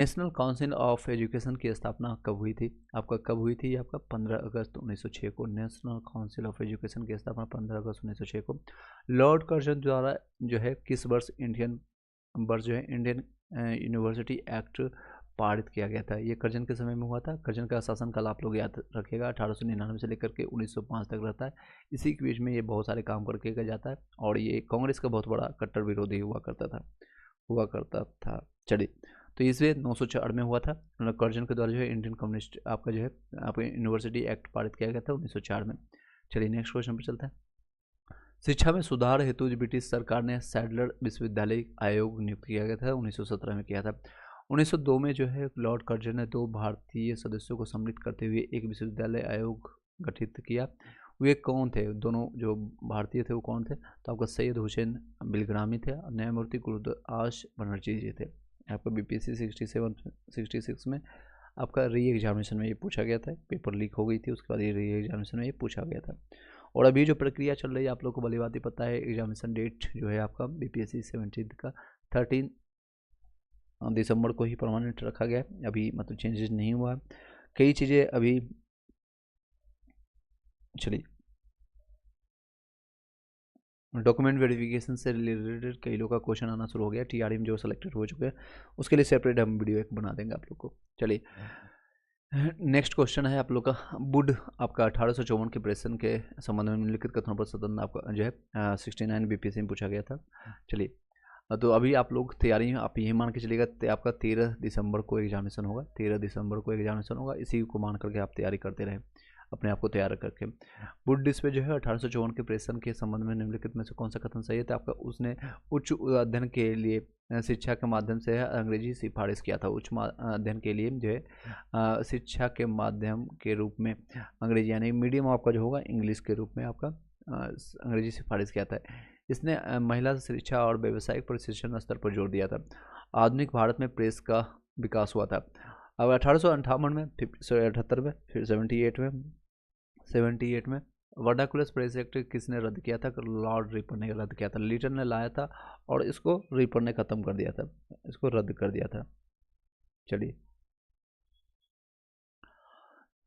National council of education की स्थापना कब हुई थी? आपका कब हुई थी? आपका 15 अगस्त 1906 को नेशनल काउंसिल ऑफ एजुकेशन की स्थापना 15 अगस्त 1906 को लॉर्ड कर्जन द्वारा जो है किस वर्ष जो है इंडियन यूनिवर्सिटी एक्ट पारित किया गया था? ये कर्जन के समय में हुआ था। कर्जन का शासनकाल आप लोग याद रखिएगा 1899 से लेकर के 1905 तक रहता है। इसी के बीच में ये बहुत सारे काम करके जाता है और ये कांग्रेस का बहुत बड़ा कट्टर विरोधी हुआ करता था। चलिए, तो इसलिए 904 में हुआ था। कर्जन के द्वारा जो है इंडियन कम्युनिस्ट आपका जो है आपका यूनिवर्सिटी एक्ट पारित किया गया था 1904 में। चलिए नेक्स्ट क्वेश्चन पर चलते हैं। शिक्षा में सुधार हेतु ब्रिटिश सरकार ने सैडलर विश्वविद्यालय आयोग नियुक्त किया गया था, 1917 में किया था। 1902 में जो है लॉर्ड कर्जन ने 2 भारतीय सदस्यों को सम्मिलित करते हुए एक विश्वविद्यालय आयोग गठित किया। वे कौन थे? दोनों जो भारतीय थे वो कौन थे? तो आपका सैयद हुसैन बिलग्रामी थे और न्यायमूर्ति गुरदास बनर्जी जी थे। आपका बीपीएससी 66 में आपका री एग्जामिनेशन में ये पूछा गया था। पेपर लीक हो गई थी, उसके बाद ये री एग्जामिनेशन में ये पूछा गया था। और अभी जो प्रक्रिया चल रही है आप लोग को भली बात ही पता है। एग्जामिनेशन डेट जो है आपका बीपीएससी 17 का 13 दिसंबर को ही परमानेंट रखा गया है। अभी मतलब चेंजेस नहीं हुआ। कई चीज़ें अभी चलिए डॉक्यूमेंट वेरिफिकेशन से रिलेटेड कई लोगों का क्वेश्चन आना शुरू हो गया। टीआरई में जो सेलेक्टेड हो चुके हैं उसके लिए सेपरेट हम वीडियो एक बना देंगे आप लोग को। चलिए नेक्स्ट क्वेश्चन है आप लोग का बुड आपका 1854 के प्रेषण के संबंध में निम्नलिखित कथनों पर सदन आपका जो है 69 बीपीएससी में पूछा गया था। चलिए तो अभी आप लोग तैयारी में आप ये मान के चलिएगा आपका 13 दिसंबर को एग्जामिनेशन होगा। 13 दिसंबर को एग्जामिनेशन होगा, इसी को मान करके आप तैयारी करते रहें, अपने आप को तैयार करके। बुद्धिस्ट पे जो है 1854 के प्रेषण के संबंध में निम्नलिखित में से कौन सा कथन सही है? तो आपका उसने उच्च अध्ययन के लिए शिक्षा के माध्यम से अंग्रेजी सिफारिश किया था। उच्च अध्ययन के लिए जो है शिक्षा के माध्यम के रूप में अंग्रेजी यानी मीडियम आपका जो होगा इंग्लिश के रूप में आपका अंग्रेजी सिफारिश किया था। इसने महिला शिक्षा और व्यावसायिक प्रशिक्षण स्तर पर जोर दिया था। आधुनिक भारत में प्रेस का विकास हुआ था। अब 1858 में, 78 में, फिर 78 में वर्नाकुलर प्रेस एक्ट किसने रद्द किया था? लॉर्ड रिपर ने रद्द किया था। लीटन ने लाया था और इसको रिपर ने ख़त्म कर दिया था, इसको रद्द कर दिया था। चलिए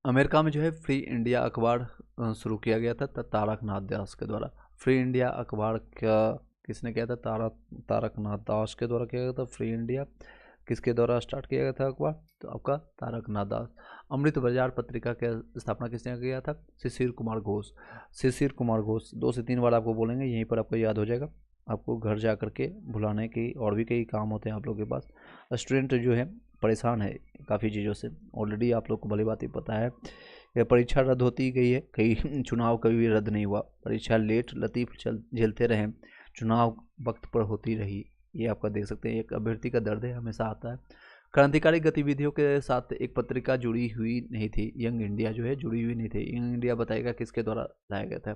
अमेरिका में जो है फ्री इंडिया अखबार शुरू किया गया था तारकनाथ दास के द्वारा। फ्री इंडिया अखबार का किसने किया था? तारकनाथ दास के द्वारा किया गया था। फ्री इंडिया किसके द्वारा स्टार्ट किया गया था अखबार? तो आपका तारकनाथ दास। अमृत बाजार पत्रिका की स्थापना किसने किया था? शिशिर कुमार घोष। शिशिर कुमार घोष 2 से 3 बार आपको बोलेंगे, यहीं पर आपको याद हो जाएगा। आपको घर जा करके भुलाने की और भी कई काम होते हैं आप लोग के पास। स्टूडेंट जो है परेशान है काफ़ी चीज़ों से, ऑलरेडी आप लोग को भली बात ही पता है। यह परीक्षा रद्द होती गई है, कई चुनाव कभी भी रद्द नहीं हुआ। परीक्षा लेट लतीफ़ झेलते रहे, चुनाव वक्त पर होती रही। ये आपका देख सकते हैं, एक अभ्यर्थी का दर्द है, हमेशा आता है। क्रांतिकारी गतिविधियों के साथ एक पत्रिका जुड़ी हुई नहीं थी, यंग इंडिया जो है जुड़ी हुई नहीं थी। यंग इंडिया बताएगा किसके द्वारा लाया गया था?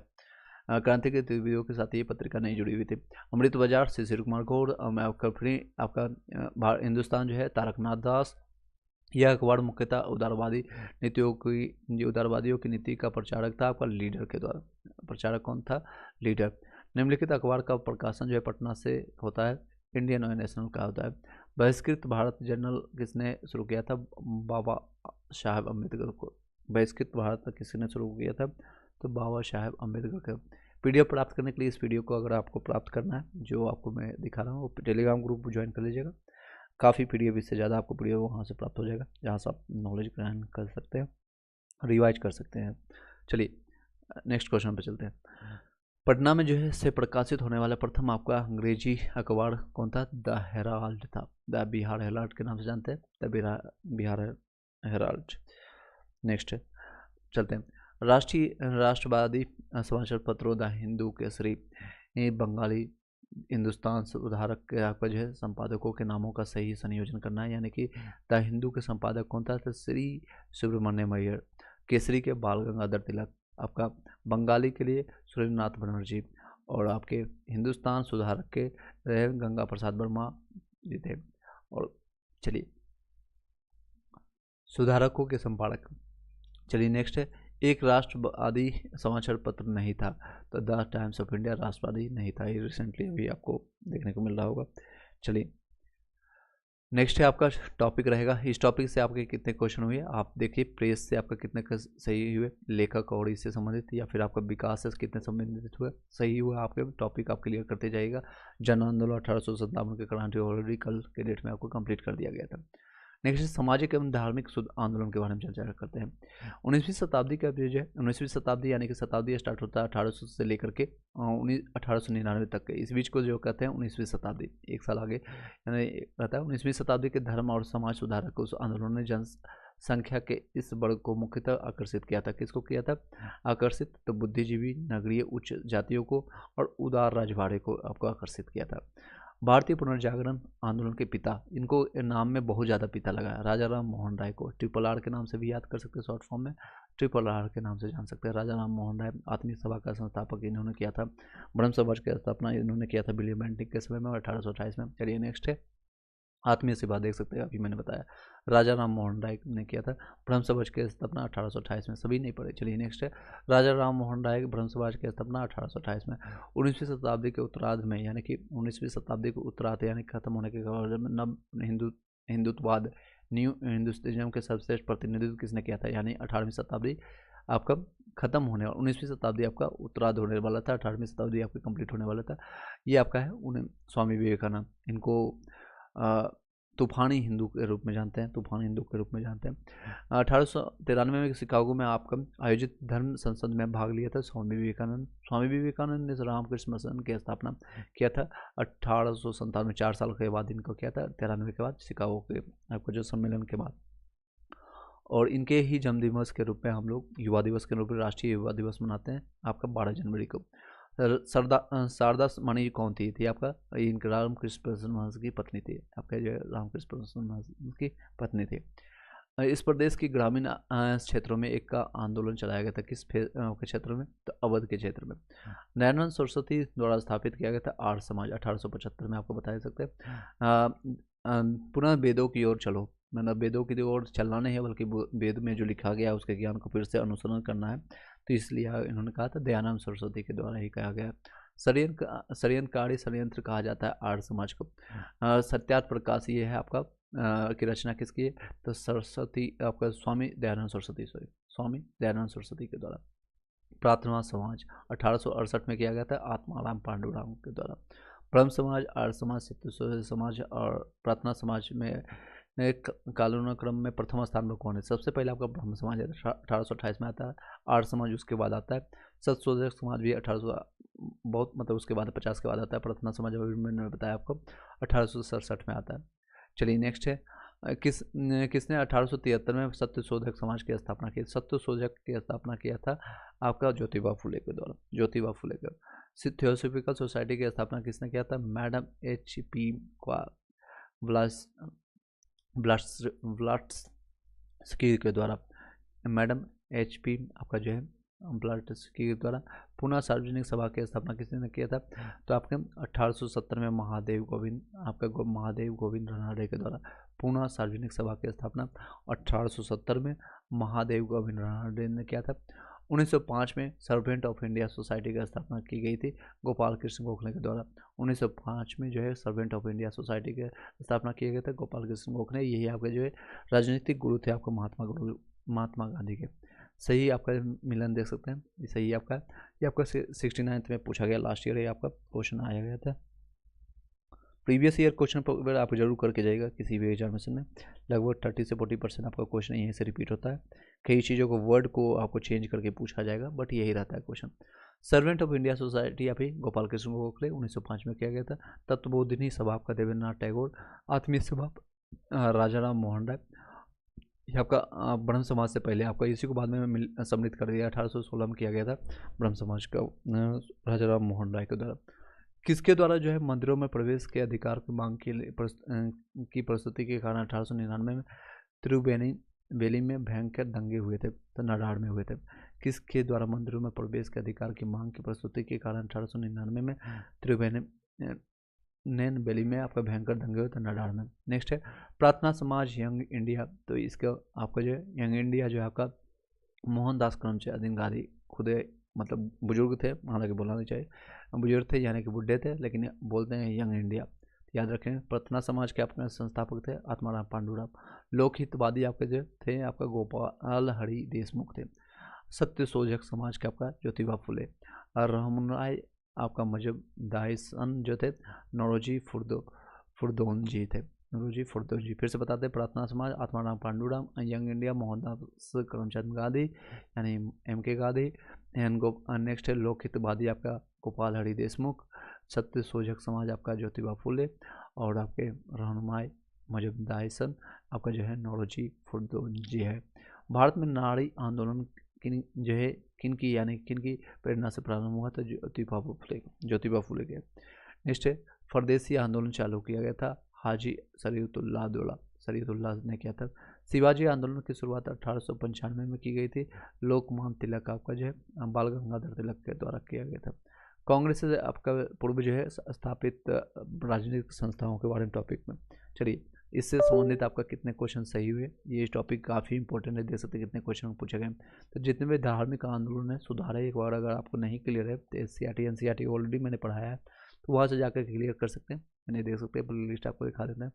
क्रांति के गतिविधियों के साथ ये पत्रिका नहीं जुड़ी हुई थी। अमृत बाजार शिशिर कुमार घोष, आपका हिंदुस्तान जो है तारकनाथ दास। यह अखबार मुख्यतः उदारवादियों की नीति का प्रचारक था आपका लीडर के द्वारा। प्रचारक कौन था? लीडर। निम्नलिखित अखबार का प्रकाशन जो है पटना से होता है, इंडियन और नेशनल का होता है। बहिष्कृत भारत जर्नल किसने शुरू किया था? बाबा साहेब अम्बेडकर को। बहिष्कृत भारत किसने शुरू किया था? तो बाबा साहेब अम्बेडकर का। पीडीएफ प्राप्त करने के लिए इस वीडियो को अगर आपको प्राप्त करना है, जो आपको मैं दिखा रहा हूँ, वो टेलीग्राम ग्रुप ज्वाइन कर लीजिएगा। काफ़ी पीडीएफ, इससे ज़्यादा आपको पीडीएफ वहाँ से प्राप्त हो जाएगा, जहाँ से आप नॉलेज ग्रहण कर सकते हैं, रिवाइज कर सकते हैं। चलिए नेक्स्ट क्वेश्चन पर चलते हैं। पटना में जो है से प्रकाशित होने वाला प्रथम आपका अंग्रेजी अखबार कौन था? द हेराल्ड था। द बिहार हेराल्ड के नाम से जानते हैं, द बिहार हेराल्ड। नेक्स्ट चलते हैं। राष्ट्रवादी समाचार पत्रों द हिंदू केसरी, बंगाली हिंदुस्तान सुधारक के आपका जो है संपादकों के नामों का सही संयोजन करना है। यानी कि द हिंदू के संपादक कौन था? तो श्री सुब्रमण्यम अय्यर। केसरी के बाल गंगाधर तिलक। आपका बंगाली के लिए सुरेंद्रनाथ बनर्जी। और आपके हिंदुस्तान सुधारक के गंगा प्रसाद वर्मा जी थे। और चलिए सुधारकों के संपादक। चलिए नेक्स्ट है, एक राष्ट्रवादी समाचार पत्र नहीं था। तो द टाइम्स ऑफ इंडिया राष्ट्रवादी नहीं था। ये रिसेंटली अभी आपको देखने को मिल रहा होगा। चलिए नेक्स्ट है आपका टॉपिक रहेगा, इस टॉपिक से आपके कितने क्वेश्चन हुए आप देखिए। प्रेस से आपका कितने सही हुए, लेखक और इससे संबंधित, या फिर आपका विकास से कितने संबंधित हुए, सही हुआ आपके टॉपिक आप क्लियर करते जाइएगा। जन आंदोलन 1857 के क्रांति ऑलरेडी कल के डेट में आपको कंप्लीट कर दिया गया था। नेक्स्ट सामाजिक एवं धार्मिक शुद्ध आंदोलन के बारे में चर्चा करते हैं। 19वीं शताब्दी का जो है 19वीं शताब्दी यानी कि शताब्दी स्टार्ट होता है 1800 से लेकर के 1899 तक के, इस बीच को जो कहते हैं 19वीं शताब्दी, एक साल आगे यानी रहता है। 19वीं शताब्दी के धर्म और समाज सुधारक उस आंदोलन ने जनसंख्या के इस वर्ग को मुख्यतः आकर्षित किया था। किसको किया था आकर्षित? तो बुद्धिजीवी, नगरीय उच्च जातियों को और उदार राजवाड़े को आपको आकर्षित किया था। भारतीय पुनर्जागरण आंदोलन के पिता, इनको नाम में बहुत ज़्यादा पिता लगा है, राजा राम मोहन राय को ट्रिपल आर के नाम से भी याद कर सकते हैं, शॉर्ट फॉर्म में ट्रिपल आर के नाम से जान सकते हैं। राजा राम मोहन राय आत्मीय सभा का संस्थापक इन्होंने किया था। ब्रह्म समाज की स्थापना इन्होंने किया था विलियम बेंटिक के समय में 1828 में। चलिए नेक्स्ट है आत्मीय सभा, देख सकते हैं अभी मैंने बताया राजा राम मोहन राय ने किया था। ब्रह्म समाज की स्थापना 1828 में, सभी नहीं पढ़े। चलिए नेक्स्ट है राजा राम मोहन राय ब्रह्म समाज की स्थापना 1828 में। 19वीं शताब्दी के उत्तरार्ध में यानी कि 19वीं शताब्दी के उत्तरार्ध यानी खत्म होने के बाद नव हिंदुत्ववाद, न्यू हिंदुस्तानिज्म के सर्वश्रेष्ठ प्रतिनिधित्व किसने किया था? यानी 18वीं शताब्दी आपका खत्म होने वाला, 19वीं शताब्दी आपका उत्तरार्ध होने वाला था, 18वीं शताब्दी आपकी कंप्लीट होने वाला था। ये आपका है उन्हें स्वामी विवेकानंद, इनको तूफानी हिंदू के रूप में जानते हैं, तूफानी हिंदू के रूप में जानते हैं। 1893 में शिकागो में आपका आयोजित धर्म संसद में भाग लिया था स्वामी विवेकानंद। स्वामी विवेकानंद ने रामकृष्ण मिशन की स्थापना किया था 1897, 4 साल के बाद इनको किया था, 93 के बाद शिकागो के आपका जो सम्मेलन के बाद। और इनके ही जन्म दिवस के रूप में हम लोग युवा दिवस के रूप में राष्ट्रीय युवा दिवस मनाते हैं आपका 12 जनवरी को। शारदा मणि कौन थी आपका? इनके रामकृष्ण परमहंस की पत्नी थी, आपका जो रामकृष्ण परमहंस की पत्नी थी। इस प्रदेश की ग्रामीण क्षेत्रों में एक का आंदोलन चलाया गया था, किस के क्षेत्र में? तो अवध के क्षेत्र में। दयानंद सरस्वती द्वारा स्थापित किया गया था आर्य समाज 1875 में, आपको बता सकते हैं। पुनः वेदों की ओर चलो, मतलब वेदों की ओर चलना नहीं है बल्कि वेद में जो लिखा गया है उसके ज्ञान को फिर से अनुसरण करना है, तो इसलिए इन्होंने कहा था दयानंद सरस्वती के द्वारा ही कहा गया। षड्यंत्रकारी षड्यंत्र कहा जाता है आर्य समाज को। सत्यार्थ प्रकाश ये है आपका की रचना किसकी है? तो सरस्वती आपका स्वामी दयानंद सरस्वती के द्वारा। प्रार्थना समाज 1868 में किया गया था आत्माराम पांडुरंग के द्वारा। ब्रह्म समाज, आर्य समाज, सत्य समाज और प्रार्थना समाज में कालानुक्रम में प्रथम स्थान पर कौन है? सबसे पहले आपका ब्रह्म समाज 1828 में आता है, आर्य समाज उसके बाद आता है, सत्यशोधक समाज भी 1800 बहुत मतलब उसके बाद 50 के बाद आता है, प्रार्थना समाज अभी मैंने बताया आपको 1867 में आता है। चलिए नेक्स्ट है किसने 1873 में सत्यशोधक समाज की स्थापना की? सत्यशोधक की स्थापना किया था आपका ज्योतिबा फुले के द्वारा, ज्योतिबा फुले के। थियोसॉफिकल सोसाइटी की स्थापना किसने किया था? Madam H.P. ब्लट्सकी के द्वारा, मैडम H.P. आपका जो है ब्लट्सकी के द्वारा। पुनः सार्वजनिक सभा की स्थापना किसने किया था? तो आपके 1870 में महादेव गोविंद रानडे के द्वारा पुनः सार्वजनिक सभा की स्थापना 1870 में महादेव गोविंद रानडे ने किया था। 1905 में सर्वेंट ऑफ इंडिया सोसाइटी की स्थापना की गई थी गोपाल कृष्ण गोखले के द्वारा। 1905 में जो है सर्वेंट ऑफ इंडिया सोसाइटी की स्थापना किया गया था गोपाल कृष्ण गोखले, यही आपके जो है राजनीतिक गुरु थे आपको महात्मा गांधी के। सही आपका मिलन देख सकते हैं, ये सही आपका, ये आपका 69th में पूछा गया, लास्ट ईयर ये आपका क्वेश्चन आया गया था। प्रीवियस ईयर क्वेश्चन पर आप जरूर करके जाइएगा किसी भी एग्जामिनेशन में, लगभग 30 से 40% आपका क्वेश्चन यहीं से रिपीट होता है। कई चीज़ों को वर्ड को आपको चेंज करके पूछा जाएगा, बट यही रहता है question. Servant of India society या फिर गोपाल कृष्ण गोखले 1905 में किया गया था। तत्वबोधिनी सभा आपका देवेंद्रनाथ टैगोर। आत्मीय सभा राजा राम मोहन राय। ये आपका ब्रह्म समाज से पहले आपका इसी को बाद में सम्मिलित कर दिया, 1816 में किया गया था ब्रह्म समाज का राजा राम मोहन राय के द्वारा। किसके द्वारा जो है मंदिरों में प्रवेश के अधिकार की मांग की प्रस्तुति के कारण 1899 में तिरुवेली में भयंकर दंगे हुए थे, तो नडाड़ में हुए थे। किसके द्वारा मंदिरों में प्रवेश के अधिकार की मांग की प्रस्तुति के कारण 1899 में तिरुवेली में आपका भयंकर दंगे हुए थे नडाड़ में। नेक्स्ट है प्रार्थना समाज यंग इंडिया, तो इसका आपका जो है यंग इंडिया जो है आपका मोहनदास करमचंद गांधी खुद मतलब बुजुर्ग थे, हालांकि बोलना नहीं चाहिए, बुजुर्ग थे यानी कि बुढ़े थे, लेकिन बोलते हैं यंग इंडिया। याद रखें। प्रार्थना समाज के आपके संस्थापक थे आत्माराम पांडुराव। लोकहितवादी आपके जो थे आपका गोपाल हरि देशमुख थे। सत्य शोधक समाज के आपका ज्योतिबा फुले। और रहमराय आपका मजबदाइसन जो थे नौरोजी फुरदोन जी थे। नौरोजी फुरदोन जी। फिर से बताते हैं, प्रार्थना समाज आत्माराम पांडुराम, यंग इंडिया मोहनदास करमचंद गांधी यानी MK गांधी। एंड नेक्स्ट है लोकहितवादी आपका गोपाल हरि देशमुख। सत्य शोधक समाज आपका ज्योतिबा फुले। और आपके रहनुमाई मजबदाइसन आपका जो है नौरोजी फुरदोन जी है। भारत में नारी आंदोलन किन की यानी किन की प्रेरणा से प्रारंभ हुआ था? ज्योतिबा फुले के। नेक्स्ट है फरदेसी आंदोलन चालू किया गया था हाजी शरीयतुल्लाह ने किया था। शिवाजी आंदोलन की शुरुआत 1895 में की गई थी। लोकमान्य तिलक आपका जो है बाल गंगाधर तिलक के द्वारा किया गया था। कांग्रेस से आपका पूर्व जो है स्थापित राजनीतिक संस्थाओं के बारे में टॉपिक में। चलिए, इससे संबंधित आपका कितने क्वेश्चन सही हुए, ये टॉपिक काफ़ी इंपॉर्टेंट है, देख सकते हैं कितने क्वेश्चन पूछे गए। तो जितने भी धार्मिक आंदोलन है सुधार है, एक बार अगर आपको नहीं क्लियर है तो SCRT NCRT ऑलरेडी मैंने पढ़ाया है, तो वहाँ से जाकर क्लियर कर सकते हैं। मैंने देख सकते हैं, प्ले लिस्ट आपको दिखा देते हैं।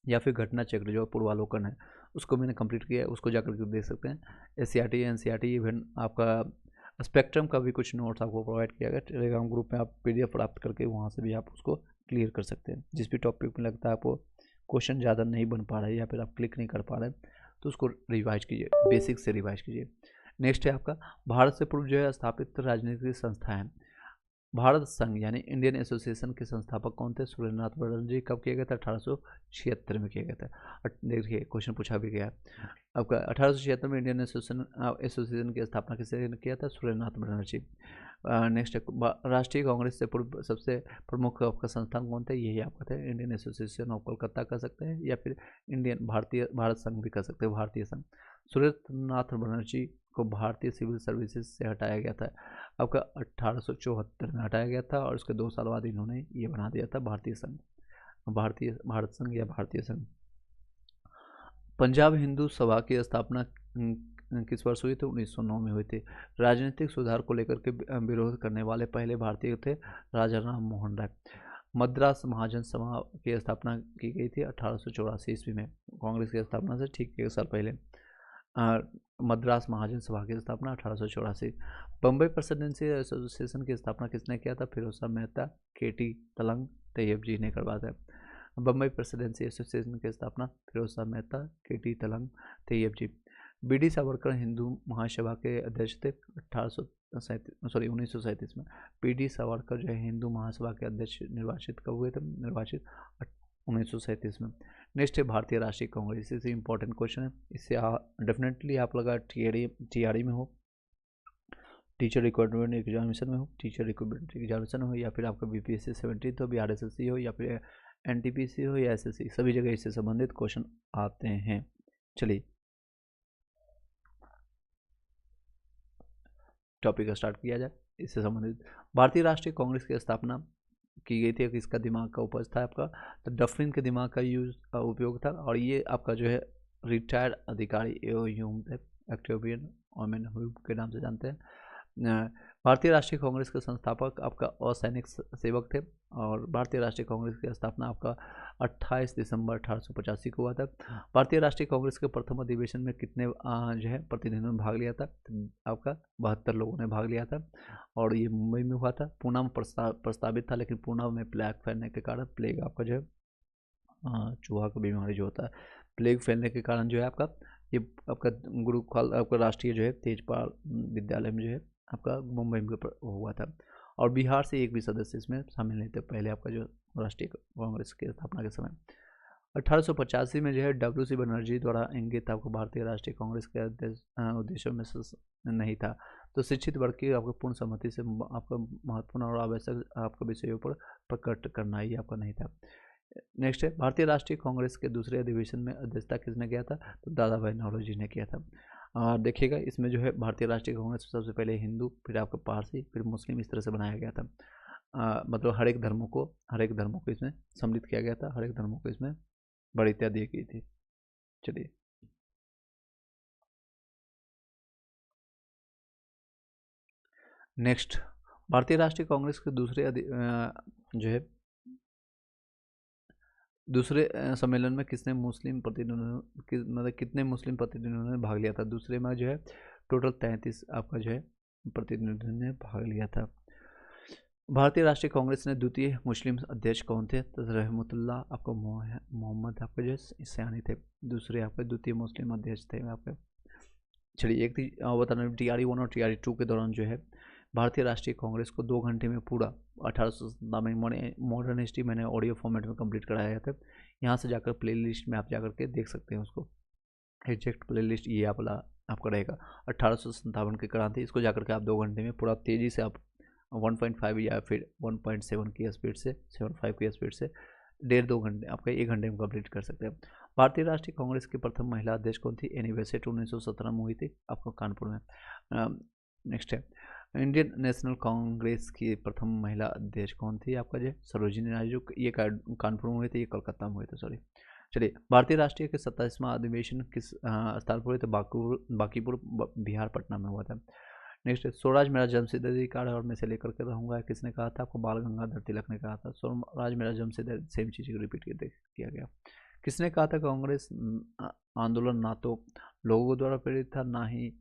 या फिर घटना चक्र जो पूर्वालोकन है उसको मैंने कंप्लीट किया है, उसको जाकर के देख सकते हैं। SCRT NCRT इवन आपका स्पेक्ट्रम का भी कुछ नोट्स आपको प्रोवाइड किया गया टेलीग्राम ग्रुप में, आप PDF प्राप्त करके वहाँ से भी आप उसको क्लियर कर सकते हैं। जिस भी टॉपिक में लगता है आपको क्वेश्चन ज़्यादा नहीं बन पा रहा है या फिर आप क्लिक नहीं कर पा रहे हैं, तो उसको रिवाइज कीजिए, बेसिक से रिवाइज कीजिए। नेक्स्ट है आपका भारत से पूर्व जो है स्थापित राजनीतिक संस्थाएं। भारत संघ यानी इंडियन एसोसिएशन के संस्थापक कौन थे? सुरेंद्रनाथ बनर्जी। कब किया गया था? 1876 में किया गया था। देखिए क्वेश्चन पूछा भी गया है आपका 1876 में इंडियन एसोसिएशन की स्थापना किसने किया था? सुरेंद्रनाथ बनर्जी। नेक्स्ट राष्ट्रीय कांग्रेस से पूर्व सबसे प्रमुख आपका संस्थान कौन थे? यही आपका थे इंडियन एसोसिएशन ऑफ कोलकाता कर सकते हैं, या फिर भारत संघ भी कर सकते हैं, भारतीय संघ। सुरेंद्रनाथ बनर्जी को भारतीय सिविल सर्विसेज से हटाया गया था आपका 1874 में हटाया गया था, और उसके 2 साल बाद इन्होंने ये बना दिया था भारत संघ या भारतीय संघ। पंजाब हिंदू सभा की स्थापना किस वर्ष हुई थी? 1909 में हुई थी। राजनीतिक सुधार को लेकर के विरोध करने वाले पहले भारतीय थे राजा राम मोहन राय। मद्रास महाजन सभा की स्थापना की गई थी 1884 ईस्वी में, कांग्रेस की स्थापना से ठीक 1 साल पहले। मद्रास महाजन सभा की स्थापना 1884। बम्बई प्रेसिडेंसी एसोसिएशन की स्थापना किसने किया था? फिरोज शाह मेहता, KT तलंग तैयब जी ने करवाया था। बम्बई प्रेसिडेंसी एसोसिएशन की स्थापना फिरोज शाह मेहता, KT तलंग तैयब जी। BD सावरकर हिंदू महासभा के अध्यक्ष थे 1937 में। BD सावरकर जो है हिंदू महासभा के अध्यक्ष निर्वाचित कब हुए थे? निर्वाचित 1937 में। नेक्स्ट है भारतीय राष्ट्रीय कांग्रेस। इससे इंपॉर्टेंट क्वेश्चन है, इससे डेफिनेटली आप लगा TRE में हो, टीचर रिक्वायरमेंट एग्जामिनेशन में हो, टीचर रिक्वायरमेंट एग्जामिनेशन हो, या फिर आपका BPSC 17 हो, BRSSC हो, या फिर NTPC हो या SSC, सभी जगह इससे संबंधित क्वेश्चन आते हैं। चलिए टॉपिक का स्टार्ट किया जाए। इससे संबंधित भारतीय राष्ट्रीय कांग्रेस की स्थापना की गई थी। किसका दिमाग का उपज था आपका? तो डफरिन के दिमाग का उपयोग था, और ये आपका जो है रिटायर्ड अधिकारी ह्यूम थे, ऑक्टेवियन ओमेन ह्यूम के नाम से जानते हैं। भारतीय राष्ट्रीय कांग्रेस के संस्थापक आपका असैनिक सेवक थे, और भारतीय राष्ट्रीय कांग्रेस की स्थापना आपका 28 दिसंबर 1885 को हुआ था। भारतीय राष्ट्रीय कांग्रेस के प्रथम अधिवेशन में कितने जो है प्रतिनिधियों ने भाग लिया था? आपका 72 लोगों ने भाग लिया था, और ये मुंबई में हुआ था। पूना में प्रस्तावित था, लेकिन पूना में प्लेग फैलने के कारण, प्लेग आपका जो है चूहा का बीमारी जो होता है, प्लेग फैलने के कारण जो है आपका ये आपका गुरुकुल आपका राष्ट्रीय जो है तेजपाल विद्यालय में जो है आपका मुंबई में हुआ था। और बिहार से एक भी सदस्य इसमें शामिल नहीं थे पहले आपका जो राष्ट्रीय कांग्रेस की स्थापना के समय। 1885 में जो है WC बनर्जी द्वारा इंगित आपको भारतीय राष्ट्रीय कांग्रेस के उद्देश्यों में नहीं था। तो शिक्षित वर्ग की आपको पूर्ण सहमति से आपका महत्वपूर्ण और आवश्यक आपका विषयों पर प्रकट करना ही आपका नहीं था। नेक्स्ट है भारतीय राष्ट्रीय कांग्रेस के दूसरे अधिवेशन में अध्यक्षता किसने किया था? तो दादा भाई नौरोजी ने किया था। देखिएगा इसमें जो है भारतीय राष्ट्रीय कांग्रेस सबसे पहले हिंदू, फिर आपका पारसी, फिर मुस्लिम, इस तरह से बनाया गया था। मतलब हर एक धर्मों को इसमें सम्मिलित किया गया था, हर एक धर्मों को इसमें वरीयता दी गई थी। चलिए नेक्स्ट, भारतीय राष्ट्रीय कांग्रेस के दूसरे जो है दूसरे सम्मेलन में किसने मुस्लिम प्रतिनिधियों मतलब कितने मुस्लिम प्रतिनिधियों ने भाग लिया था? दूसरे में जो है टोटल 33 आपका जो है प्रतिनिधियों ने भाग लिया था। भारतीय राष्ट्रीय कांग्रेस ने द्वितीय मुस्लिम अध्यक्ष कौन थे? तो रहमतुल्लाह आपको मोहम्मद आपके जो सयानी थे, दूसरे आपके द्वितीय मुस्लिम अध्यक्ष थे आपके। चलिए एक बताना, TRE 1 और TRE 2 के दौरान जो है भारतीय राष्ट्रीय कांग्रेस को 2 घंटे में पूरा 1800 में मॉडर्न हिस्ट्री मैंने ऑडियो फॉर्मेट में कंप्लीट कराया था। यहाँ से जाकर प्ले लिस्ट में आप जाकर के देख सकते हैं उसको, एग्जैक्ट प्ले लिस्ट ये आपका रहेगा 1857 की क्रांति। इसको जाकर के आप 2 घंटे में पूरा तेज़ी से आप 1.5 या फिर 1.7 की स्पीड से 7.5 की स्पीड से 1.5-2 घंटे आपका 1 घंटे में कंप्लीट कर सकते हैं। भारतीय राष्ट्रीय कांग्रेस की प्रथम महिला अध्यक्ष कौन थी? एनी बेसेंट 1917 में हुई थी आपको कानपुर में। नेक्स्ट है इंडियन नेशनल कांग्रेस की प्रथम महिला अध्यक्ष कौन थी? आपका जो सरोजिनी नायडू, ये कानपुर में हुए थे, ये कोलकाता में हुए थे, सॉरी। चलिए भारतीय राष्ट्रीय के 27वां अधिवेशन किस स्थान पर हुए थे? बांकीपुर बिहार पटना में हुआ था। नेक्स्ट है स्वराज मेरा जन्मसिद्ध अधिकार है और मैं इसे लेकर के रहूँगा, किसने कहा था? आपको बाल गंगाधर तिलक ने कहा था। स्वराज मेरा जन्मसिद्ध, सेम चीज़ को रिपीट किया गया। किसने कहा था? कांग्रेस आंदोलन ना तो लोगों द्वारा प्रेरित था, ना ही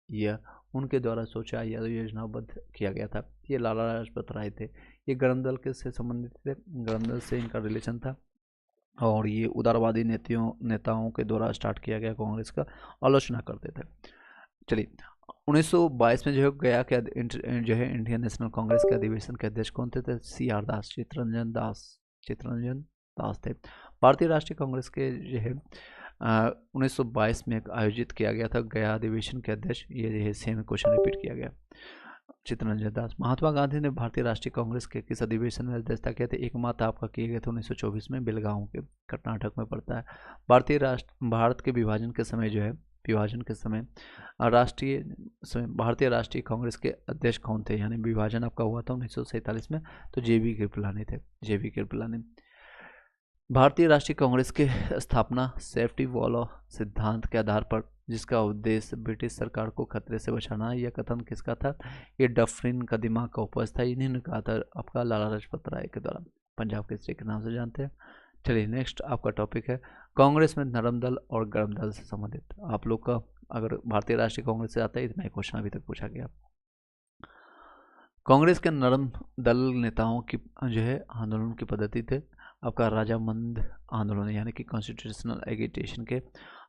यह उनके द्वारा सोचा या योजनाबद्ध किया गया था। ये लाला लाजपत राय थे, ये गरम दल के से संबंधित थे, गरम दल से इनका रिलेशन था और ये उदारवादी नेताओं के द्वारा स्टार्ट किया गया कांग्रेस का आलोचना करते थे। चलिए 1922 में जो है गया के जो है इंडियन नेशनल कांग्रेस के अधिवेशन के अध्यक्ष कौन थे? CR दास, चित्तरंजन दास थे। भारतीय राष्ट्रीय कांग्रेस के जो है 1922 में आयोजित किया गया था गया अधिवेशन के अध्यक्ष, ये सेम क्वेश्चन रिपीट किया गया, चित्तरंजन दास। महात्मा गांधी ने भारतीय राष्ट्रीय कांग्रेस के किस अधिवेशन में अध्यक्षता किया था? एकमात्र आपका किए गए थे 1924 में, बेलगांव के कर्नाटक में पड़ता है। भारत के विभाजन के समय जो है भारतीय राष्ट्रीय कांग्रेस के अध्यक्ष कौन थे? यानी विभाजन आपका हुआ था 1947 में, तो JB कृपलानी थे, JB कृपलानी। भारतीय राष्ट्रीय कांग्रेस के स्थापना सेफ्टी वॉल सिद्धांत के आधार पर, जिसका उद्देश्य ब्रिटिश सरकार को खतरे से बचाना, यह कथन किसका था? ये डफरिन का दिमाग का उपज था, इन्हीं ने कहा था आपका लाला लाजपत राय के द्वारा। पंजाब केसरी के नाम से जानते हैं। चलिए नेक्स्ट आपका टॉपिक है कांग्रेस में नरम दल और गर्म दल से संबंधित। आप लोग का अगर भारतीय राष्ट्रीय कांग्रेस से आता है, इतना ही क्वेश्चन अभी तक पूछा गया। कांग्रेस के नरम दल नेताओं की जो है आंदोलन की पद्धति थे आपका राजामंद आंदोलन, यानी कि कॉन्स्टिट्यूशनल एगिटेशन के।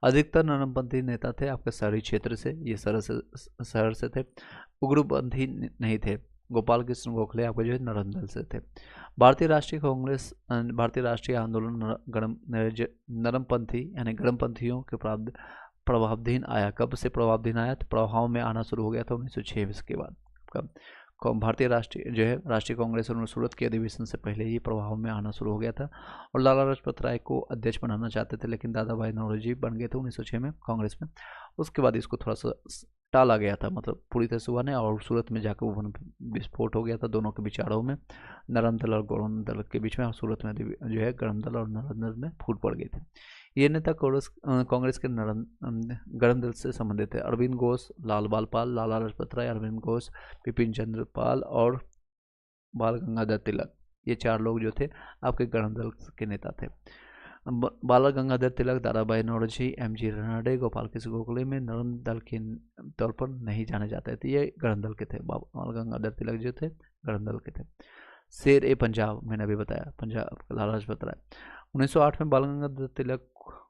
अधिकतर नरमपंथी नेता थे आपके शहरी क्षेत्र से, ये शहर से थे, उग्रपंथी नहीं थे। गोपाल कृष्ण गोखले आपके जो है नरम दल से थे। भारतीय राष्ट्रीय आंदोलन नरमपंथी यानी गर्मपंथियों के प्रभावाधीन आया। कब से प्रभावाधीन आया? तो प्रभाव में आना शुरू हो गया था 1926 के बाद। कब? भारतीय राष्ट्रीय कांग्रेस और सूरत के अधिवेशन से पहले ही प्रभाव में आना शुरू हो गया था और लाला लाजपत राय को अध्यक्ष बनाना चाहते थे, लेकिन दादा भाई नौरोजी बन गए थे 1906 में कांग्रेस में। उसके बाद इसको थोड़ा सा टाला गया था, मतलब पूरी तरह से हुआ नहीं, और सूरत में जाकर वो विस्फोट हो गया था दोनों के विचारों में, नरम दल और गरम दल के बीच में। और सूरत में जो है गरम दल और नरम दल में फूट पड़ गए थे। ये नेता कांग्रेस के गरम दल से संबंधित है। अरविंद घोष, लाल बाल पाल, लाला लाजपत राय, अरविंद घोष, बिपिन चंद्र पाल और बाल गंगाधर तिलक, ये 4 लोग जो थे आपके गरम दल के नेता थे। बाल गंगाधर तिलक, दादा भाई नौरोजी, MG रनाडे, गोपाल कृष्ण गोखले में नरम दल के तौर पर नहीं जाने जाते थे, ये गरम दल के थे। बाल गंगाधर तिलक जो थे गरम दल के थे। शेर ए पंजाब मैंने अभी बताया, पंजाब लाला लाजपत राय। 1908 में बाल गंगाधर तिलक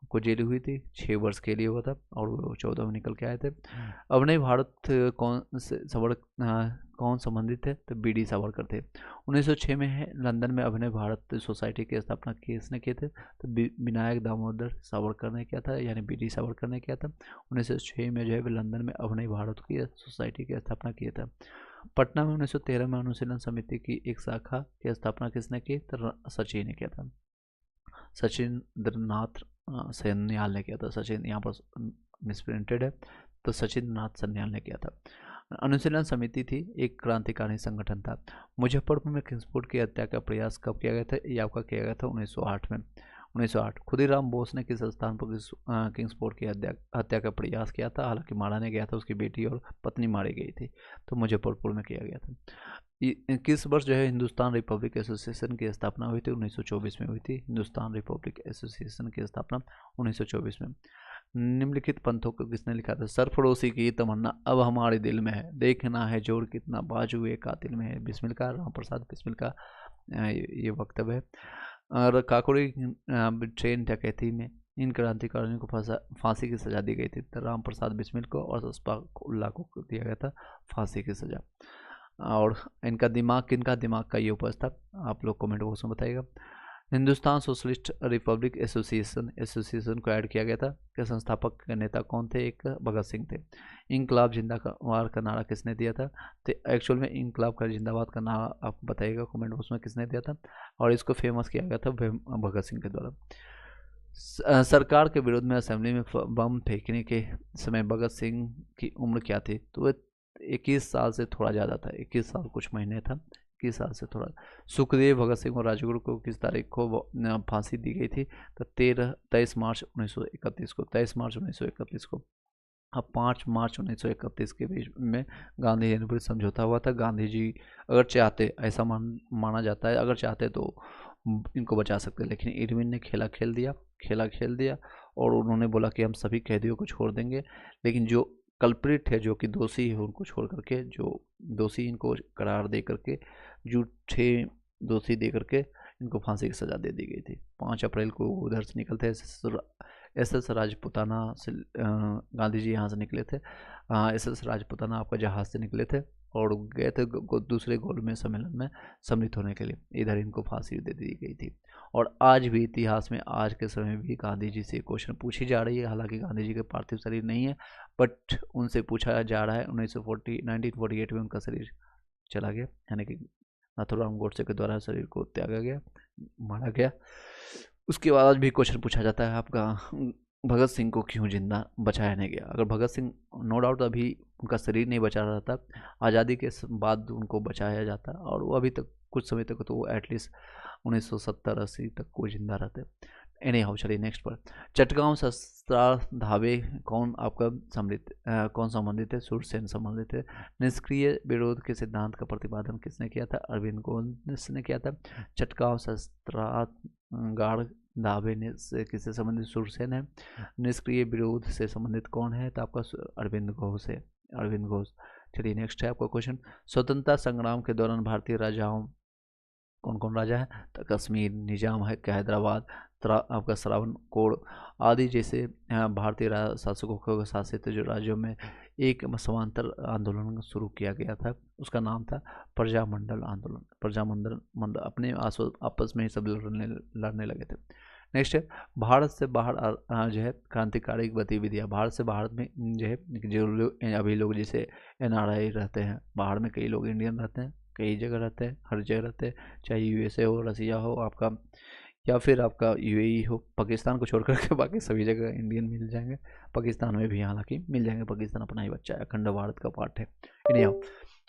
को जेल हुई थी, 6 वर्ष के लिए हुआ था और वो 14 में निकल के आए थे। अभिनय भारत कौन संबंधित थे? तो BD सावरकर थे। 1906 में लंदन में अभिनय भारत सोसाइटी की स्थापना किसने किए थे? तो विनायक दामोदर सावरकर ने किया था, यानी BD सावरकर ने किया था। 1906 में जो है लंदन में अभिनय भारत की सोसाइटी की स्थापना किया था। पटना में 1913 में अनुशीलन समिति की एक शाखा की स्थापना किसने की? तो सचिन ने किया था, सचिंद्रनाथ सन्याल ने किया था। सचिन यहाँ पर मिसप्रिंटेड है, तो सचिंद्रनाथ सन्याल ने किया था। अनुशीलन समिति थी, एक क्रांतिकारी संगठन था। मुजफ्फरपुर में किस फूट की हत्या का प्रयास कब किया गया था? ये आपका किया गया था 1908 में। 1908 खुदीराम बोस ने किस स्थान पर किंग्सफोर्ड की हत्या का प्रयास किया था? हालांकि मारा नहीं गया था, उसकी बेटी और पत्नी मारी गई थी, तो मुजफ्फरपुर में किया गया था। किस वर्ष जो है हिंदुस्तान रिपब्लिक एसोसिएशन की स्थापना हुई थी? 1924 में हुई थी। हिंदुस्तान रिपब्लिक एसोसिएशन की स्थापना 1924 में। निम्नलिखित पंथों को किसने लिखा था? सरफरोशी की तमन्ना अब हमारे दिल में है, देखना है जोर कितना बाजू एक कातिल में है, बिस्मिल का, राम प्रसाद बिस्मिल का ये वक्तव्य है। और काकोरी ट्रेन डकैती में इन क्रांतिकारियों को फांसी की सजा दी गई थी। राम प्रसाद बिस्मिल को और अशफाक उल्लाह को दिया गया था फांसी की सजा। और इनका दिमाग, किनका दिमाग का ये उपज था? आप लोग कमेंट बॉक्स में बताइएगा। हिंदुस्तान सोशलिस्ट रिपब्लिक एसोसिएशन को ऐड किया गया था। के संस्थापक नेता कौन थे? एक भगत सिंह थे। इंकलाब जिंदाबाद का नारा किसने दिया था? तो एक्चुअल में इंकलाब का जिंदाबाद का नारा आप बताइएगा कमेंट बॉक्स में किसने दिया था, और इसको फेमस किया गया था भगत सिंह के द्वारा। सरकार के विरोध में असेंबली में बम फेंकने के समय भगत सिंह की उम्र क्या थी? तो वह 21 साल से थोड़ा ज़्यादा था, 21 साल कुछ महीने था, 21 साल से थोड़ा। सुखदेव, भगत सिंह और राजगुरु को किस तारीख को फांसी दी गई थी? तो 23 मार्च 1931 को, 23 मार्च 1931 को। अब 5 मार्च 1931 के बीच में गांधी इरविन समझौता हुआ था। गांधी जी अगर चाहते, ऐसा माना जाता है, अगर चाहते तो इनको बचा सकते, लेकिन इरविन ने खेल खेल दिया और उन्होंने बोला कि हम सभी कैदियों को छोड़ देंगे, लेकिन जो कल्प्रिट है, जो कि दोषी है, उनको छोड़ करके, जो दोषी इनको करार दे करके, झूठे दोषी दे करके इनको फांसी की सज़ा दे दी गई थी। 5 अप्रैल को उधर से निकलते एस राजपुताना से गांधी जी यहाँ से निकले थे। एस राजपुताना आपका जहाज़ से निकले थे और गए थे दूसरे गोलमेज सम्मेलन में सम्मिलित होने के लिए। इधर इनको फांसी दे दी गई थी। और आज भी इतिहास में, आज के समय भी गांधी जी से क्वेश्चन पूछी जा रही है। हालांकि गांधी जी के पार्थिव शरीर नहीं है, बट उनसे पूछा जा रहा है। 1948 में उनका शरीर चला गया, यानी कि नाथुराम गोडसे के द्वारा शरीर को त्यागा गया, मारा गया। उसके बाद आज भी क्वेश्चन पूछा जाता है आपका, भगत सिंह को क्यों जिंदा बचाया नहीं गया? अगर भगत सिंह, नो डाउट अभी उनका शरीर नहीं बचा रहा था, आज़ादी के बाद उनको बचाया जाता, और वो अभी तक कुछ समय तक तो वो एटलीस्ट 1970-80 तक वो जिंदा रहते। एनी हाउ, चलिए नेक्स्ट पर। चटगांव शस्त्रास्त्र धावे कौन आपका कौन संबंधित है? सूरसेन संबंधित है। निष्क्रिय विरोध के सिद्धांत का प्रतिपादन किसने किया था? अरविंद घोष ने किया था। चटगांव शस्त्रागार दावे से किससे संबंधित? सूरसेन है। निष्क्रिय विरोध से संबंधित कौन है? तो आपका अरविंद घोष है, अरविंद घोष। चलिए नेक्स्ट है आपका क्वेश्चन। स्वतंत्रता संग्राम के दौरान भारतीय राजाओं, कौन कौन राजा है? तो कश्मीर निजाम है, हैदराबाद, आपका श्रावण कोड आदि जैसे भारतीय शासकों को शासित जो राज्यों में एक समांतर आंदोलन शुरू किया गया था, उसका नाम था प्रजामंडल आंदोलन। प्रजामंडल अपने आपस में ही सब लड़ने लगे थे। नेक्स्ट है, भारत से बाहर जो है क्रांतिकारी गतिविधियाँ। भारत से बाहर में जो है, जो लोग अभी लोग जैसे NRI रहते हैं बाहर में, कई लोग इंडियन रहते हैं, कई जगह रहते हैं, हर जगह रहते हैं, चाहे USA हो, रसिया हो आपका, या फिर आपका UAE हो। पाकिस्तान को छोड़ करके बाकी सभी जगह इंडियन मिल जाएंगे। पाकिस्तान में भी हालांकि मिल जाएंगे, पाकिस्तान अपना ही बच्चा है, अखंड भारत का पार्ट है। इन्हें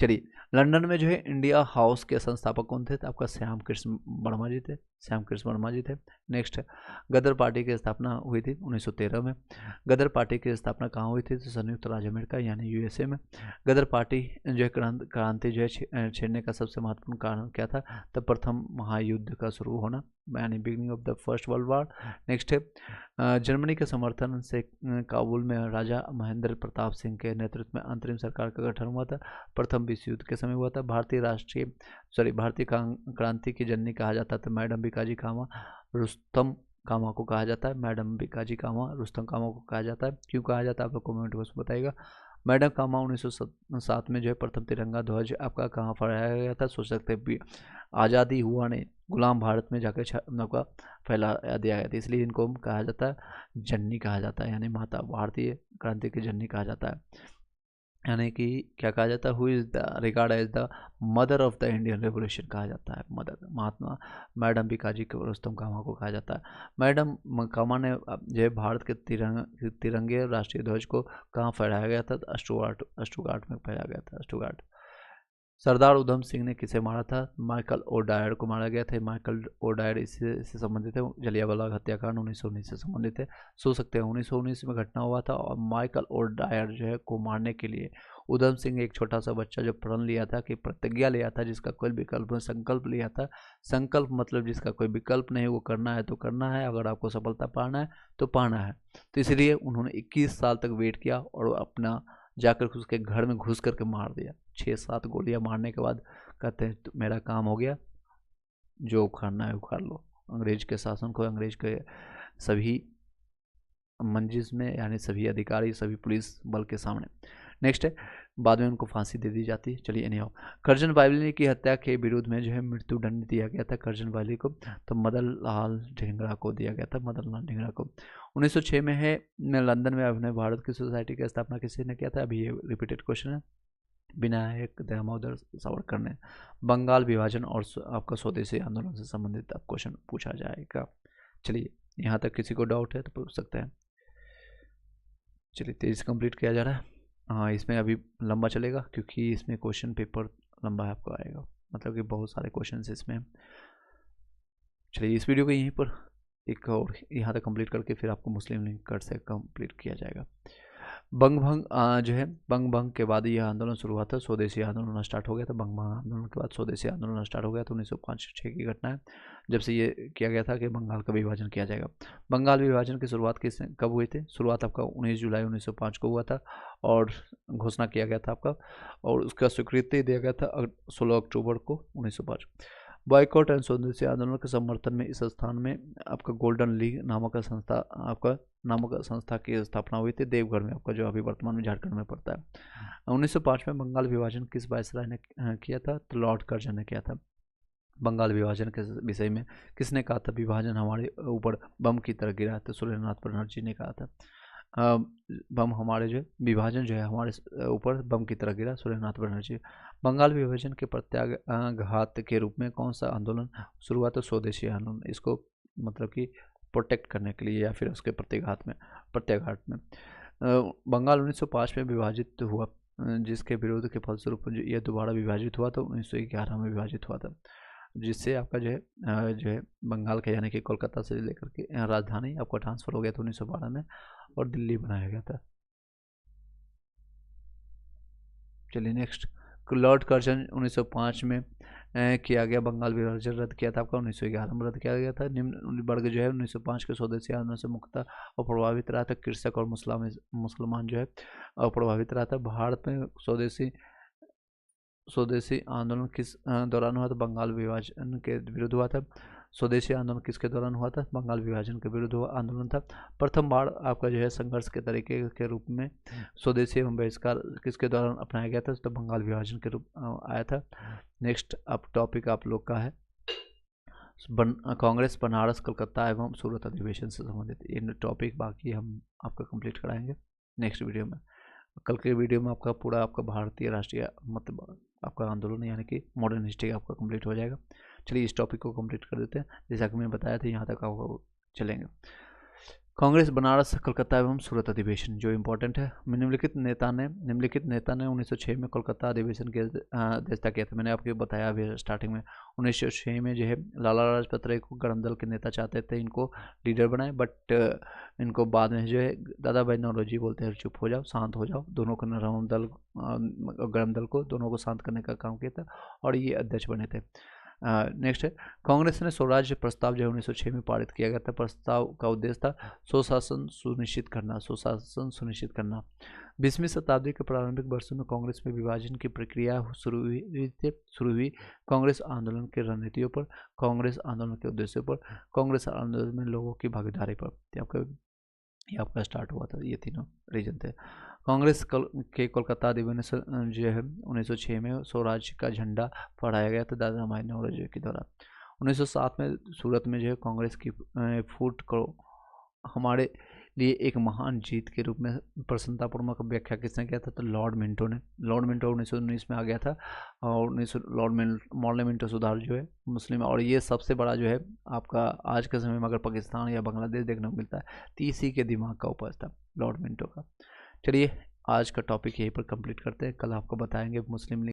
चलिए, लंदन में जो है इंडिया हाउस के संस्थापक कौन थे? तो आपका श्याम कृष्ण वर्मा जी थे, श्याम कृष्ण वर्मा जी थे। नेक्स्ट है, गदर पार्टी की स्थापना हुई थी 1913 में। गदर पार्टी की स्थापना कहाँ हुई थी? तो संयुक्त राज्य अमेरिका यानी USA में। गदर पार्टी जो है क्रांति जो है छेड़ने का सबसे महत्वपूर्ण कारण क्या था? तो प्रथम महायुद्ध का शुरू होना, यानी beginning of the first world war. Next है, जर्मनी के समर्थन से काबुल में राजा महेंद्र प्रताप सिंह के नेतृत्व में अंतरिम सरकार का गठन हुआ था। प्रथम विश्व युद्ध के समय हुआ था। भारतीय क्रांति की जननी कहा जाता था मैडम भिकाजी कामा रुस्तम कामा को कहा जाता है। मैडम भिकाजी कामा रुस्तम कामा को कहा जाता है। क्यों कहा जाता है आप लोग कमेंट बॉक्स में बताइएगा। मैडम कामा 1907 में जो है प्रथम तिरंगा ध्वज आपका कहाँ फहराया गया था? सोच सकते हैं, आज़ादी हुआ ने गुलाम भारत में जाकर का फैला दिया गया था, इसलिए इनको कहा जाता है जननी कहा जाता है, यानी माता, भारतीय क्रांति की जननी कहा जाता है। यानी कि क्या कहा जाता है? Who is the regard as the mother of the Indian revolution कहा जाता है। मदर, महात्मा मैडम भिकाजी रुस्तम कामा को कहा जाता है। मैडम कामा ने जो है भारत के तिरंगे राष्ट्रीय ध्वज को कहाँ फहराया गया था? स्टुगार्ट में फहराया गया था, स्टुगार्ट। सरदार उधम सिंह ने किसे मारा था? माइकल ओडायर को मारा गया था। माइकल ओडायर इससे संबंधित है, जलियांवाला हत्याकांड 1919 से संबंधित है। सोच सकते हैं 1919 में घटना हुआ था और माइकल ओडायर जो है को मारने के लिए उधम सिंह एक छोटा सा बच्चा जो प्रण लिया था, कि प्रतिज्ञा लिया था, जिसका कोई विकल्प, संकल्प लिया था। संकल्प मतलब जिसका कोई विकल्प नहीं, वो करना है तो करना है, अगर आपको सफलता पाना है तो पाना है। तो इसलिए उन्होंने 21 साल तक वेट किया और अपना जाकर उसके घर में घुस करके मार दिया। 6-7 गोलियां मारने के बाद कहते हैं तो मेरा काम हो गया, जो उखाड़ना है उखाड़ लो। अंग्रेज के शासन को, अंग्रेज के सभी मंजिस में, यानी सभी अधिकारी, सभी पुलिस बल के सामने। नेक्स्ट है, बाद में उनको फांसी दे दी जाती है। चलिए एनी हाउ, करजन वाली की हत्या के विरोध में जो है मृत्युदंड दिया गया था करजन वाली को, तो मदन लाल ढींगरा को दिया गया था, मदन लाल ढींगरा को। 1906 में है लंदन में अभिनव भारत की सोसाइटी की स्थापना किसी ने किया था? अभी ये रिपीटेड क्वेश्चन है। विनायक दामोदर सावरकर ने। बंगाल विभाजन और आपका स्वदेशी आंदोलन से संबंधित अब क्वेश्चन पूछा जाएगा। चलिए यहाँ तक किसी को डाउट है तो पूछ सकते हैं। चलिए तेजी से कंप्लीट किया जा रहा है। हाँ, इसमें अभी लंबा चलेगा क्योंकि इसमें क्वेश्चन पेपर लंबा आपको आएगा, मतलब कि बहुत सारे क्वेश्चन इसमें। चलिए इस वीडियो को यहीं पर एक और यहाँ तक कंप्लीट करके फिर आपको मुस्लिम लिंक कट से कंप्लीट किया जाएगा। बंग भंग जो है, बंग भंग के बाद यह आंदोलन शुरू हुआ था, स्वदेशी आंदोलन स्टार्ट हो गया था। बंग भंग आंदोलन के बाद स्वदेशी आंदोलन स्टार्ट हो गया था। 1905-6 की घटना है, जब से ये किया गया था कि बंगाल का विभाजन किया जाएगा। बंगाल विभाजन की शुरुआत कब हुई थी? शुरुआत आपका 19 जुलाई 1905 को हुआ था और घोषणा किया गया था आपका, और उसका स्वीकृति दिया गया था 16 अक्टूबर को 1905। बॉयकॉट एंड स्वदेशी आंदोलन के समर्थन में इस स्थान में आपका गोल्डन लीग नामक संस्था की स्थापना हुई थी, देवघर में आपका, जो अभी वर्तमान में झारखंड में पड़ता है। 1905 में बंगाल विभाजन किस वायसराय ने किया था? तो लॉर्ड कर्जन ने किया था। बंगाल विभाजन के विषय में किसने कहा था विभाजन हमारे ऊपर बम की तरह गिरा? तो सुरेंद्रनाथ बनर्जी ने कहा था। बम हमारे जो विभाजन जो है हमारे ऊपर बम की तरह गिरा, सुरेंद्रनाथ बनर्जी। बंगाल विभाजन के प्रत्याघात के रूप में कौन सा आंदोलन शुरू हुआ? तो स्वदेशी आंदोलन, इसको मतलब कि प्रोटेक्ट करने के लिए या फिर उसके प्रत्याघात में। बंगाल 1905 में विभाजित हुआ, जिसके विरोध के फलस्वरूप यह दोबारा विभाजित हुआ तो 1911 में विभाजित हुआ था, जिससे आपका जो है बंगाल का यानी कि कोलकाता से लेकर के राजधानी आपका ट्रांसफर हो गया था 1912 में और दिल्ली बनाया गया था। चलिए नेक्स्ट, लॉर्ड कर्जन 1905 में किया गया बंगाल विभाजन रद्द किया था आपका, 1911 में रद्द किया गया था। निम्न वर्ग जो है 1905 के स्वदेशी आंदोलन से मुक्तः और प्रभावित रहा था। कृषक और मुसलमान जो है प्रभावित रहा था। भारत में स्वदेशी आंदोलन किस दौरान हुआ था? बंगाल विभाजन के विरुद्ध हुआ था। स्वदेशी आंदोलन किसके दौरान हुआ था? बंगाल विभाजन के विरुद्ध हुआ आंदोलन था। प्रथम बार आपका जो है संघर्ष के तरीके के रूप में स्वदेशी एवं बहिष्कार किसके दौरान अपनाया गया था? तो बंगाल विभाजन के रूप आया था। नेक्स्ट अब टॉपिक आप लोग का है कांग्रेस बनारस कलकत्ता एवं सूरत अधिवेशन से संबंधित। ये टॉपिक बाकी हम आपका कंप्लीट कराएंगे नेक्स्ट वीडियो में। कल के वीडियो में आपका पूरा आपका भारतीय राष्ट्रीय मतलब आपका आंदोलन यानी कि मॉडर्न हिस्ट्री आपका कंप्लीट हो जाएगा। चलिए इस टॉपिक को कंप्लीट कर देते हैं। जैसा कि मैंने बताया था यहाँ तक आपको चलेंगे। कांग्रेस बनारस कलकत्ता एवं सूरत अधिवेशन जो इम्पोर्टेंट है। निम्नलिखित नेता ने 1906 में कोलकाता अधिवेशन की अध्यक्षता किया था। मैंने आपको बताया अभी स्टार्टिंग में 1906 में जो है लाला लाजपत राय को गरम दल के नेता चाहते थे इनको लीडर बनाए, बट इनको बाद में जो है दादा भाई नौरोजी बोलते हैं चुप हो जाओ, शांत हो जाओ। दोनों को नरम दल गरम दल को दोनों को शांत करने का काम किया था और ये अध्यक्ष बने थे। नेक्स्ट है कांग्रेस ने स्वराज्य प्रस्ताव जो 1906 में पारित किया गया था। प्रस्ताव का उद्देश्य था सुशासन सुनिश्चित करना। 20वीं शताब्दी के प्रारंभिक वर्षों में कांग्रेस में विभाजन की प्रक्रिया शुरू हुई। कांग्रेस आंदोलन के रणनीतियों पर, कांग्रेस आंदोलन के उद्देश्यों पर, कांग्रेस आंदोलन में लोगों की भागीदारी पर आपका स्टार्ट हुआ था। ये तीनों रीजन थे। कांग्रेस के कोलकाता अधिवेशन जो है 1906 में स्वराज्य का झंडा फहराया गया था दादा भाई नौरोजी के द्वारा। 1907 में सूरत में जो है कांग्रेस की फूट को हमारे लिए एक महान जीत के रूप में प्रसन्नतापूर्वक व्याख्या किसने किया था? तो लॉर्ड मिंटो ने। लॉर्ड मिंटो 1919 में आ गया था और मॉडल मिंटो सुधार जो है मुस्लिम, और ये सबसे बड़ा जो है आपका आज के समय में अगर पाकिस्तान या बांग्लादेश देखने को मिलता है तो इसी के दिमाग का उपज था लॉर्ड मिंटो का। चलिए आज का टॉपिक यहीं पर कंप्लीट करते हैं। कल आपको बताएंगे मुस्लिम लीग